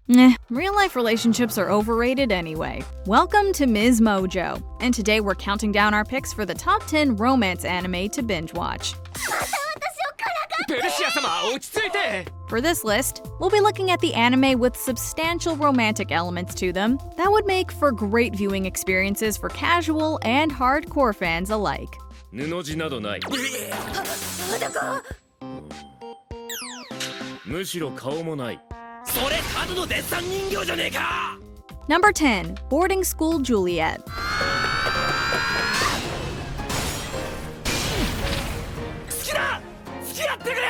Real-life relationships are overrated anyway. Welcome to Ms. Mojo, and today we're counting down our picks for the top 10 romance anime to binge-watch. For this list, we'll be looking at the anime with substantial romantic elements to them that would make for great viewing experiences for casual and hardcore fans alike. 布地などない。むしろ顔もない。それただのデッサン人形じゃねえか。Number 10, Boarding School Juliet. 好きだ。付き合ってくれ。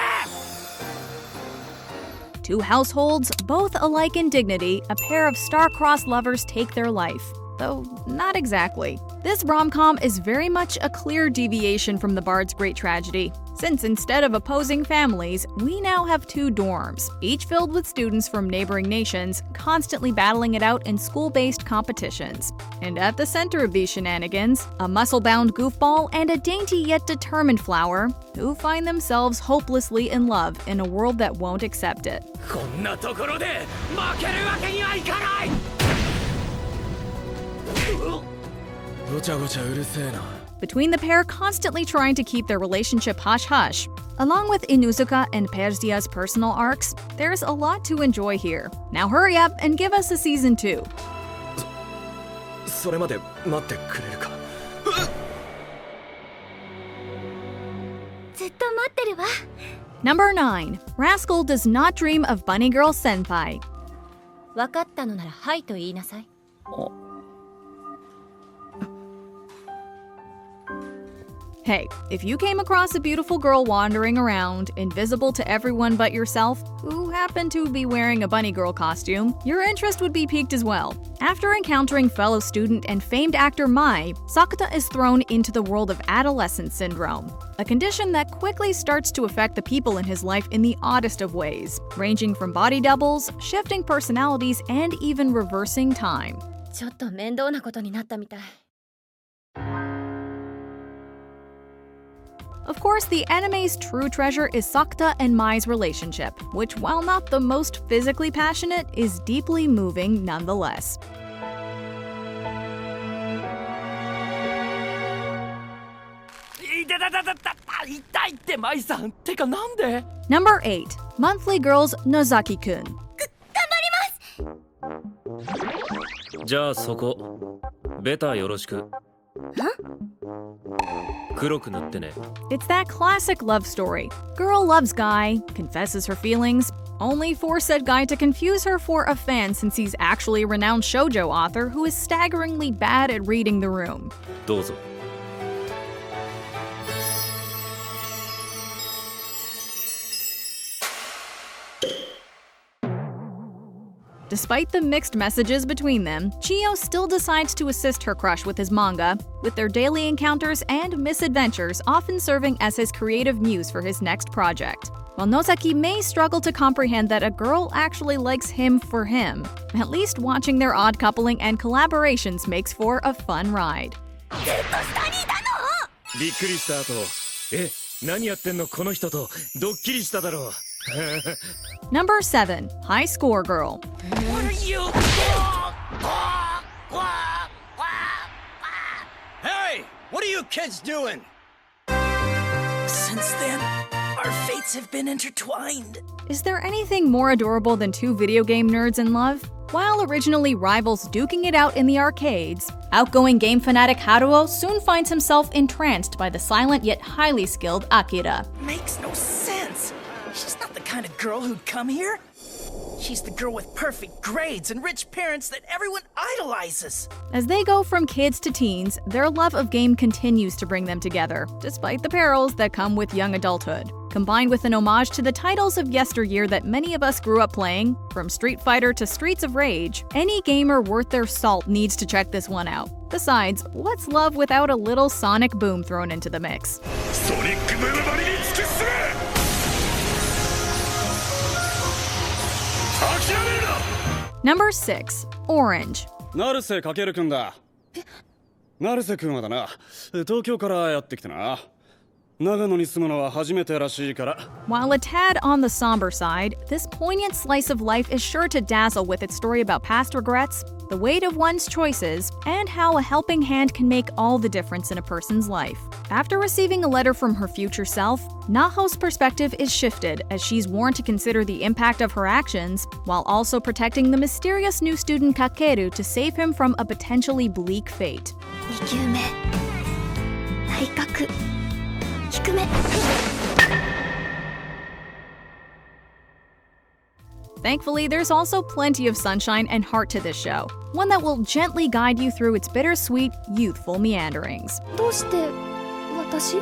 Two households, both alike in dignity, a pair of star-crossed lovers take their life. Though, not exactly. This rom-com is very much a clear deviation from the Bard's Great Tragedy, since instead of opposing families, we now have two dorms, each filled with students from neighboring nations, constantly battling it out in school-based competitions. And at the center of these shenanigans, a muscle-bound goofball and a dainty yet determined flower who find themselves hopelessly in love in a world that won't accept it. こんなところで負けるわけにはいかない。ごちゃごちゃうるせえな。Between the pair constantly trying to keep their relationship hush-hush, along with Inuzuka and Persia's personal arcs, there's a lot to enjoy here. Now hurry up and give us a season 2. それまで待ってくれるか。ずっと待ってるわ。Number 9. Rascal does not dream of Bunny Girl Senpai. 分かったのならはいと言いなさい。Hey, if you came across a beautiful girl wandering around, invisible to everyone but yourself, who happened to be wearing a bunny girl costume, your interest would be piqued as well. After encountering fellow student and famed actor Mai, Sakata is thrown into the world of adolescence syndrome, a condition that quickly starts to affect the people in his life in the oddest of ways, ranging from body doubles, shifting personalities, and even reversing time. ちょっと面倒なことになったみたい。Of course, the anime's true treasure is Sakata and Mai's relationship, which, while not the most physically passionate, is deeply moving nonetheless. 痛いってマイさん。てかなんで？ Number 8. Monthly Girls Nozaki-kun. じゃあそこベタよろしく。黒く塗ってね。 It's that classic love story. Girl loves guy, confesses her feelings, only for said guy to confuse her for a fan since he's actually a renowned shoujo author who is staggeringly bad at reading the room. どうぞ。Despite the mixed messages between them, Chiyo still decides to assist her crush with his manga, with their daily encounters and misadventures often serving as his creative muse for his next project. While Nozaki may struggle to comprehend that a girl actually likes him for him, at least watching their odd coupling and collaborations makes for a fun ride. びっくりした後、何やってんのこの人とドッキリしただろう。Number 7. High Score Girl. What are you? Hey! What are you kids doing? Since then, our fates have been intertwined. Is there anything more adorable than two video game nerds in love? While originally rivals duking it out in the arcades, outgoing game fanatic Haruo soon finds himself entranced by the silent yet highly skilled Akira. Makes no sense. She's not the kind of girl who'd come here. She's the girl with perfect grades and rich parents that everyone idolizes. As they go from kids to teens, their love of game continues to bring them together, despite the perils that come with young adulthood. Combined with an homage to the titles of yesteryear that many of us grew up playing, from Street Fighter to Streets of Rage, any gamer worth their salt needs to check this one out. Besides, what's love without a little sonic boom thrown into the mix? Number 6. Orange. 成瀬かけるくんだ。成瀬くんはだな、東京からやってきてな。長野に住むのは初めてらしいから。 While a tad on the somber side, this poignant slice of life is sure to dazzle with its story about past regrets, the weight of one's choices, and how a helping hand can make all the difference in a person's life. After receiving a letter from her future self, Naho's perspective is shifted as she's warned to consider the impact of her actions, while also protecting the mysterious new student Kakeru to save him from a potentially bleak fate. 2球目内角低め Thankfully, there's also plenty of sunshine and heart to this show, one that will gently guide you through its bittersweet, youthful meanderings. どうして私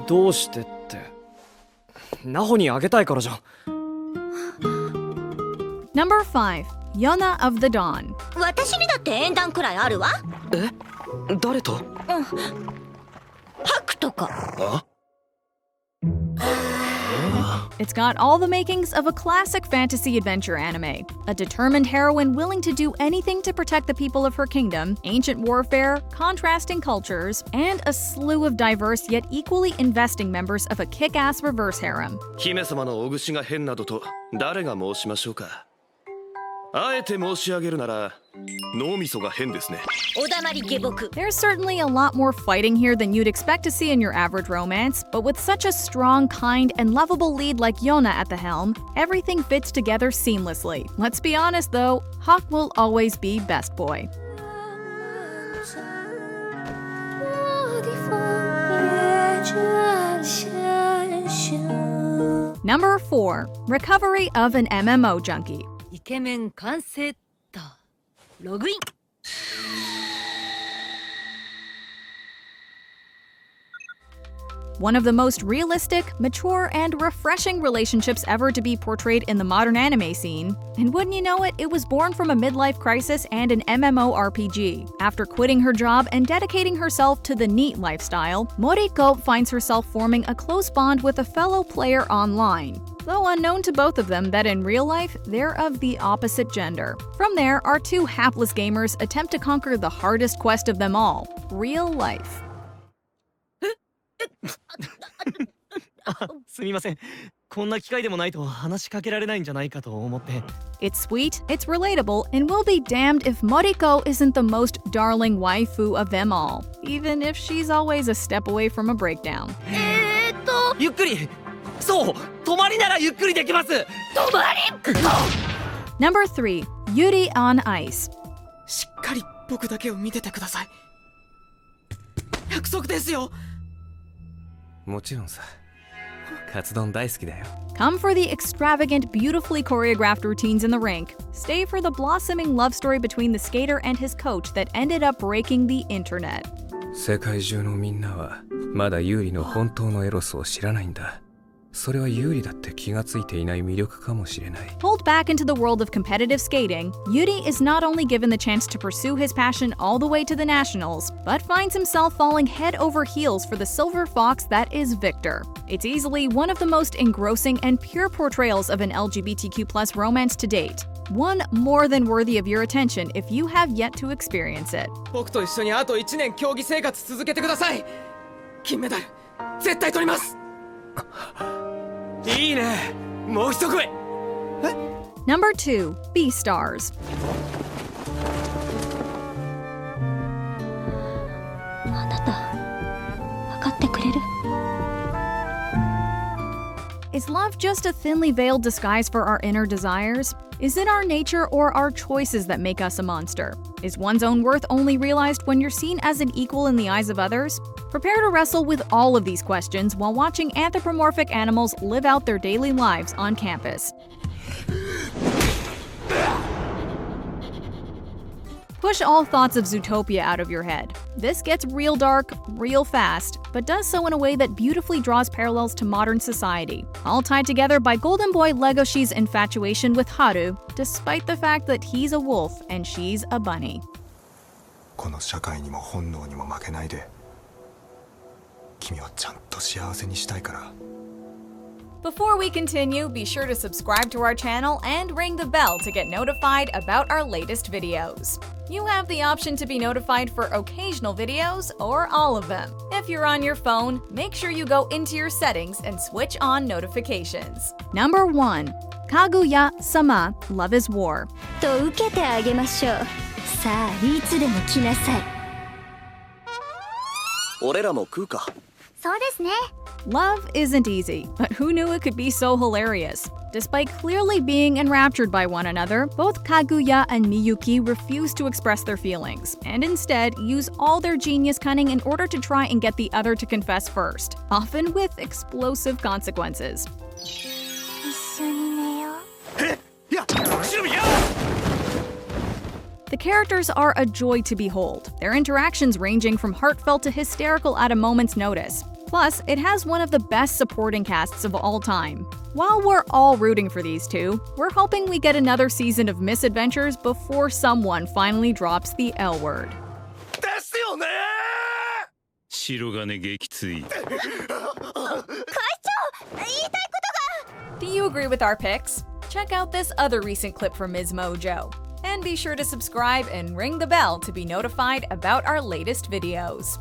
どうしてってナホにあげたいからじゃん。 Number 5. Yona of the Dawn. 私にだって縁談くらいあるわ。え誰と？ハクとか。 It's got all the makings of a classic fantasy adventure anime. A determined heroine willing to do anything to protect the people of her kingdom, ancient warfare, contrasting cultures, and a slew of diverse yet equally investing members of a kick-ass reverse harem. 姫様のお口が変などと誰が申しましょうか。あえて申し上げるなら脳みそが変ですね。おだまり下僕。 There's certainly a lot more fighting here than you'd expect to see in your average romance, but with such a strong, kind, and lovable lead like Yona at the helm, everything fits together seamlessly. Let's be honest though, Hawk will always be best boy. Number 4. Recovery of an MMO junkie. イケメン完成っとログイン One of the most realistic, mature, and refreshing relationships ever to be portrayed in the modern anime scene. And wouldn't you know it, it was born from a midlife crisis and an MMORPG. After quitting her job and dedicating herself to the neat lifestyle, Moriko finds herself forming a close bond with a fellow player online. Though unknown to both of them that in real life, they're of the opposite gender. From there, our two hapless gamers attempt to conquer the hardest quest of them all, real life. すみません。こんな機会でもないと話しかけられないんじゃないかと思って。 It's sweet, it's relatable, and we'll be damned if Moriko isn't the most darling waifu of them all, even if she's always a step away from a breakdown. ゆっくり。そう、泊まりならゆっくりできます。泊まり Number 3. Yuri on Ice. しっかり僕だけを見ててください。約束ですよ。もちろんさ。カツ丼大好きだよ。 Come for the extravagant, beautifully choreographed routines in the rink. Stay for the blossoming love story between the skater and his coach that ended up breaking the internet. 世界中のみんなはまだユーリの本当のエロスを知らないんだ。それはユーリだって気がついていない魅力かもしれない。 Pulled back into the world of competitive skating, Yuri is not only given the chance to pursue his passion all the way to the nationals, but finds himself falling head over heels for the silver fox that is Victor. It's easily one of the most engrossing and pure portrayals of an LGBTQ+ romance to date. One more than worthy of your attention if you have yet to experience it. 僕と一緒にあと1年競技生活続けてください。金メダル絶対取ります。いいね。もう一声。Number 2. Beastars. あなた分かってくれる Is love just a thinly veiled disguise for our inner desires? Is it our nature or our choices that make us a monster? Is one's own worth only realized when you're seen as an equal in the eyes of others? Prepare to wrestle with all of these questions while watching anthropomorphic animals live out their daily lives on campus. Push all thoughts of Zootopia out of your head. This gets real dark, real fast, but does so in a way that beautifully draws parallels to modern society, all tied together by Golden Boy Legoshi's infatuation with Haru, despite the fact that he's a wolf and she's a bunny. この社会にも本能にも負けないで君をちゃんと幸せにしたいから Before we continue, be sure to subscribe to our channel and ring the bell to get notified about our latest videos. You have the option to be notified for occasional videos or all of them. If you're on your phone, make sure you go into your settings and switch on notifications. Number 1. Kaguya-sama, Love is War. と受けてあげましょう。さあ、いつでも来なさい。俺らも食うか。そうですね。Love isn't easy, but who knew it could be so hilarious? Despite clearly being enraptured by one another, both Kaguya and Miyuki refuse to express their feelings, and instead use all their genius cunning in order to try and get the other to confess first, often with explosive consequences. 一緒に寝よう。や、シルビア！ The characters are a joy to behold, their interactions ranging from heartfelt to hysterical at a moment's notice. Plus, it has one of the best supporting casts of all time. While we're all rooting for these two, we're hoping we get another season of misadventures before someone finally drops the L word. ですよね！白金撃墜。会長、言いたいことが。 Do you agree with our picks? Check out this other recent clip from Ms. Mojo. And be sure to subscribe and ring the bell to be notified about our latest videos.